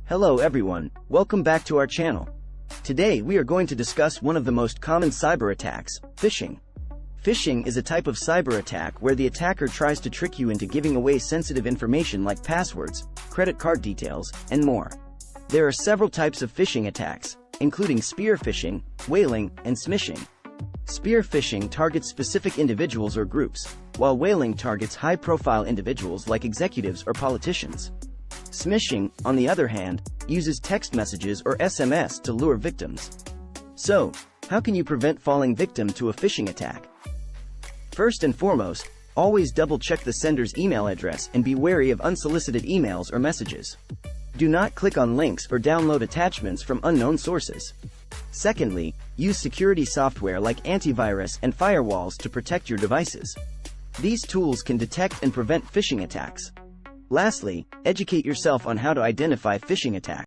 Hello everyone, welcome back to our channel. Today we are going to discuss one of the most common cyber attacks, phishing. Phishing is a type of cyber attack where the attacker tries to trick you into giving away sensitive information like passwords, credit card details, and more. There are several types of phishing attacks, including spear phishing, whaling, and smishing. Spear phishing targets specific individuals or groups, while whaling targets high-profile individuals like executives or politicians. Smishing, on the other hand, uses text messages or SMS to lure victims. So, how can you prevent falling victim to a phishing attack? First and foremost, always double-check the sender's email address and be wary of unsolicited emails or messages. Do not click on links or download attachments from unknown sources. Secondly, use security software like antivirus and firewalls to protect your devices. These tools can detect and prevent phishing attacks. Lastly, educate yourself on how to identify phishing attacks.